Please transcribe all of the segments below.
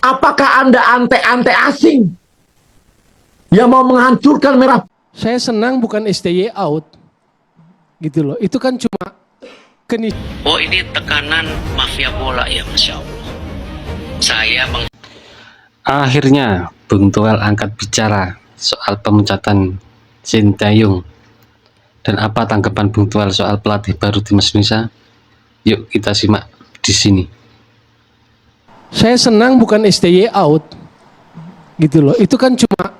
Apakah Anda ante-ante asing yang mau menghancurkan merah? Saya senang bukan STY out, gitu loh. Itu kan cuma Oh, ini tekanan mafia bola ya, Masya Allah. Akhirnya Bung Toel angkat bicara soal pemecatan Sinteyong. Dan apa tanggapan Bung Toel soal pelatih baru timnas Indonesia? Yuk kita simak di sini. saya senang bukan STY out, gitu loh. Itu kan cuma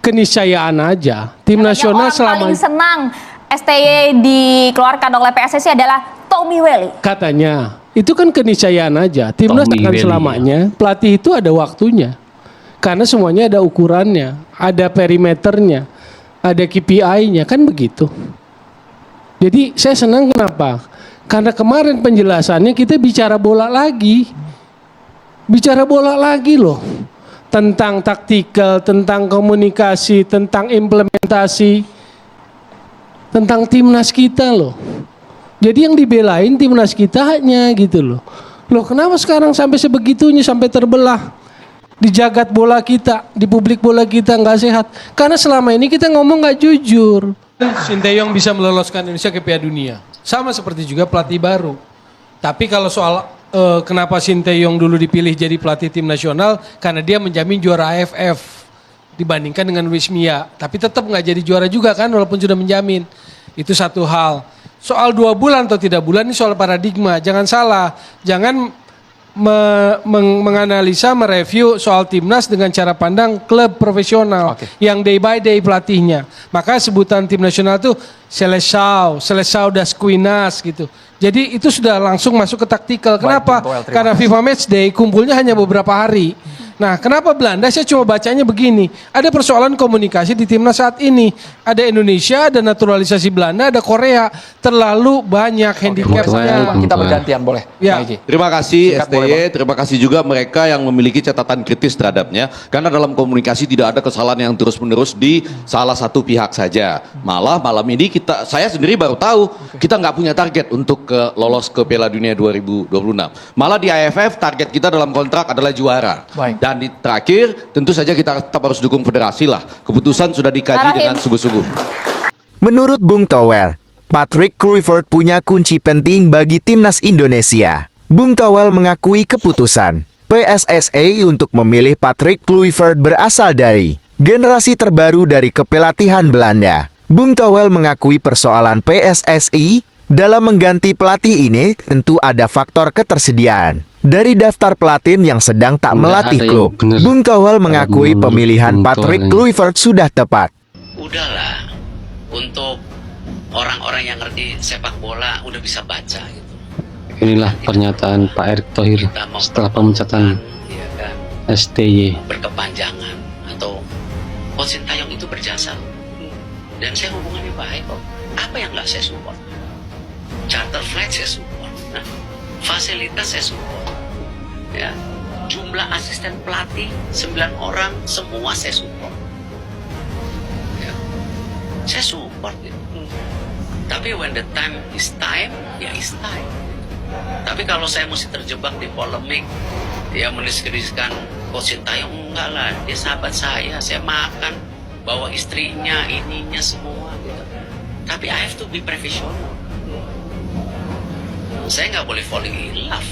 keniscayaan aja. Tim nasional selama paling senang STY dikeluarkan oleh PSSI adalah Tommy Welly. katanya itu kan keniscayaan aja. Timnas Tommy akan Welly, selamanya. Pelatih itu ada waktunya. Karena semuanya ada ukurannya, ada perimeternya, ada KPI-nya, kan begitu. Jadi saya senang kenapa? Karena kemarin penjelasannya kita bicara bola lagi. Bicara bola lagi loh. Tentang taktikal, tentang komunikasi, tentang implementasi, tentang timnas kita loh. Jadi yang dibelain timnas kita hanya gitu loh. Loh kenapa sekarang sampai sebegitunya, sampai terbelah? Di jagat bola kita, di publik bola kita nggak sehat. Karena selama ini kita ngomong nggak jujur. Sinteyong bisa meloloskan Indonesia ke Piala Dunia. Sama seperti juga pelatih baru. Tapi kalau soal kenapa Sinteyong dulu dipilih jadi pelatih tim nasional, karena dia menjamin juara AFF dibandingkan dengan Luis Mia. Tapi tetap nggak jadi juara juga kan, walaupun sudah menjamin. Itu satu hal. Soal 2 bulan atau 3 bulan ini soal paradigma. Jangan salah, jangan menganalisa, mereview soal timnas dengan cara pandang klub profesional yang day by day pelatihnya. Maka sebutan tim nasional itu Seleção das Quinas gitu. Jadi itu sudah langsung masuk ke taktikal. Kenapa? Karena FIFA Matchday kumpulnya hanya beberapa hari. Nah, kenapa Belanda? Saya cuma bacanya begini. Ada persoalan komunikasi di timnas saat ini. Ada Indonesia, ada naturalisasi Belanda, ada Korea. Terlalu banyak handicapnya. Kita bergantian boleh. Ya. Terima kasih Singkat, STY, boleh, terima kasih juga mereka yang memiliki catatan kritis terhadapnya. Karena dalam komunikasi tidak ada kesalahan yang terus-menerus di salah satu pihak saja. Malah malam ini saya sendiri baru tahu kita nggak punya target untuk lolos ke Piala Dunia 2026. Malah di AFF target kita dalam kontrak adalah juara. Baik. Dan di terakhir tentu saja kita tetap harus dukung federasi lah. Keputusan sudah dikaji dengan sungguh-sungguh. Menurut Bung Toel, Patrick Kluivert punya kunci penting bagi timnas Indonesia. Bung Toel mengakui keputusan PSSI untuk memilih Patrick Kluivert berasal dari generasi terbaru dari kepelatihan Belanda. Bung Toel mengakui persoalan PSSI dalam mengganti pelatih ini tentu ada faktor ketersediaan dari daftar pelatih yang sedang tak melatih klub. Bung Toel mengakui pemilihan Patrick Kluivert sudah tepat. Udahlah, untuk orang-orang yang ngerti sepak bola udah bisa baca gitu. Inilah pernyataan Pak Erick Thohir setelah pemecatan ya kan, STY. berkepanjangan atau Coach Sintayong itu berjasa. Dan saya hubungannya baik kok. Apa yang nggak saya support? Charter flight saya support. Nah, fasilitas saya support. Ya, jumlah asisten pelatih 9 orang semua saya support. Ya, saya support gitu. Tapi when the time is time, ya is time. Tapi kalau saya mesti terjebak di polemik, ya mendiskusikan Coach Sintayong, enggak lah, dia sahabat saya makan, bawa istrinya, ininya semua gitu. Tapi I have to be professional. Saya nggak boleh falling in love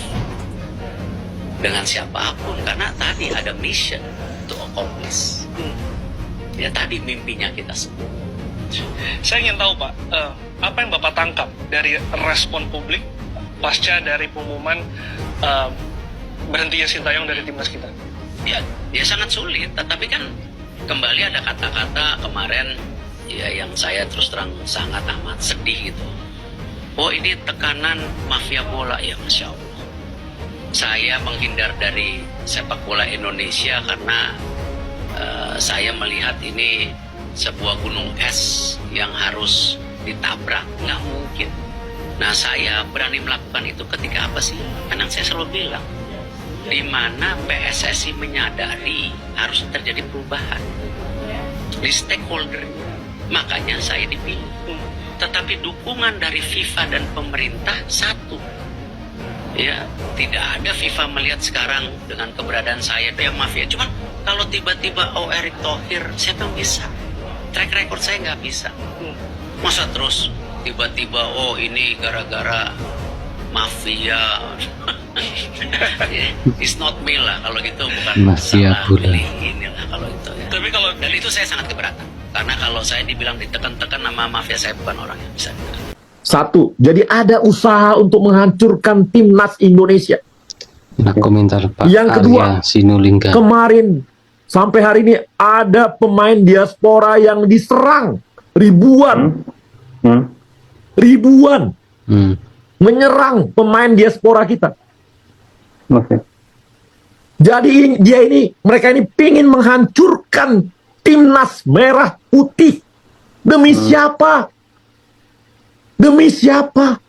dengan siapapun karena tadi ada mission to accomplish. Ya tadi mimpinya kita semua. Saya ingin tahu Pak, apa yang Bapak tangkap dari respon publik pasca dari pengumuman berhentinya Sintayong dari timnas kita? Ya sangat sulit, tetapi kan kembali ada kata-kata kemarin ya yang saya terus terang sangat amat sedih gitu. Oh ini tekanan mafia bola ya, Masya Allah. Saya menghindar dari sepak bola Indonesia karena saya melihat ini sebuah gunung es yang harus ditabrak, nggak mungkin. Nah saya berani melakukan itu ketika apa sih? Karena saya selalu bilang, di mana PSSI menyadari harus terjadi perubahan di stakeholder, makanya saya dipilih. Tetapi dukungan dari FIFA dan pemerintah satu, Ya, tidak ada FIFA melihat sekarang dengan keberadaan saya yang mafia. Cuman kalau tiba-tiba Erick Thohir, siapa yang bisa? Track record saya nggak bisa. Masa terus tiba-tiba ini gara-gara mafia. It's not me lah kalau gitu, bukan Mafia masalah bola. pilih inilah kalau itu ya. Tapi kalau Dan itu saya sangat keberatan. Karena kalau saya dibilang ditekan-tekan sama mafia, saya bukan orang yang bisa. Satu, jadi ada usaha untuk menghancurkan timnas Indonesia. Nah, komentar Pak Yang kedua, Arya Sinulinga. Kemarin sampai hari ini ada pemain diaspora yang diserang ribuan, ribuan menyerang pemain diaspora kita. Jadi mereka ini pingin menghancurkan timnas merah putih. Demi siapa? Demi siapa?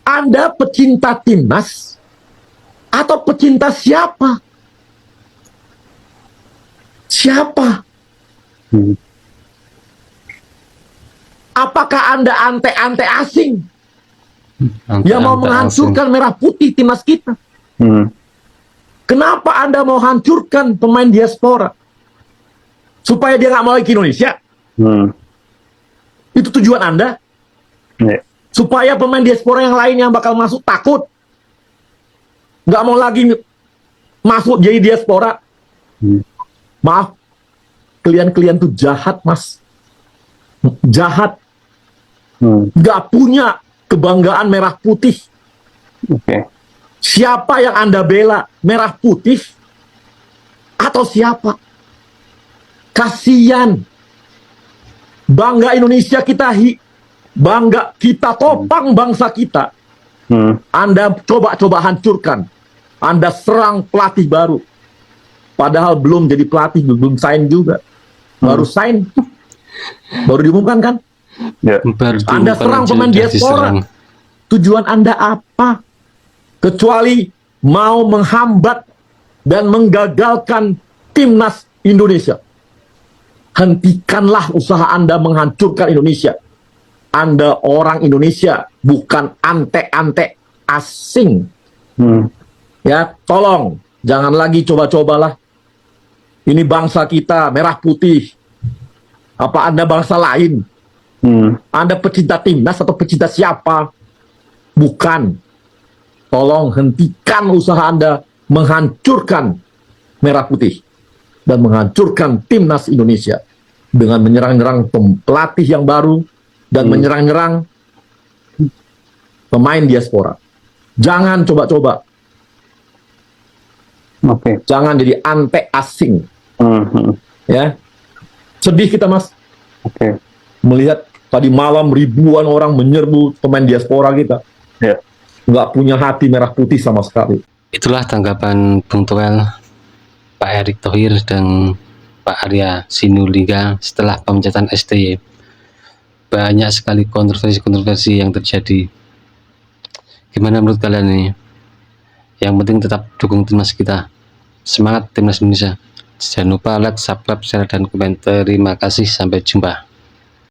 Anda pecinta timnas atau pecinta siapa? Siapa? Apakah Anda ante-ante asing yang mau menghancurkan merah putih timnas kita? Kenapa Anda mau hancurkan pemain diaspora? Supaya dia nggak mau lagi ke Indonesia? Itu tujuan Anda? Supaya pemain diaspora yang lain yang bakal masuk takut? Nggak mau lagi masuk jadi diaspora? Maaf, kalian tuh jahat, Mas. Jahat. Nggak punya kebanggaan merah putih. Siapa yang Anda bela? Merah putih? Atau siapa? Kasian. Bangga Indonesia kita, bangga kita, topang bangsa kita. Anda coba hancurkan. Anda serang pelatih baru. Padahal belum jadi pelatih, belum sign juga. Baru sign. Baru diumumkan kan? Anda serang pemain diaspora. Tujuan Anda apa? Kecuali mau menghambat dan menggagalkan timnas Indonesia. Hentikanlah usaha Anda menghancurkan Indonesia. Anda orang Indonesia, bukan ante-ante asing. Ya, tolong jangan lagi coba-cobalah. Ini bangsa kita, merah putih. Apa Anda bangsa lain? Anda pecinta timnas atau pecinta siapa? Bukan. Tolong hentikan usaha Anda menghancurkan merah putih dan menghancurkan timnas Indonesia dengan menyerang-nyerang pelatih yang baru dan menyerang-nyerang pemain diaspora. Jangan coba-coba. Jangan jadi ante asing. Ya, sedih kita, Mas. Melihat tadi malam ribuan orang menyerbu pemain diaspora kita. Nggak punya hati merah putih sama sekali. Itulah tanggapan Bung Toel, Pak Erick Thohir dan Pak Arya Sinulinga setelah pemecatan STY. Banyak sekali kontroversi yang terjadi. Gimana menurut kalian ini? Yang penting tetap dukung timnas kita. Semangat timnas Indonesia. Jangan lupa like, subscribe, share, dan komen. Terima kasih. Sampai jumpa.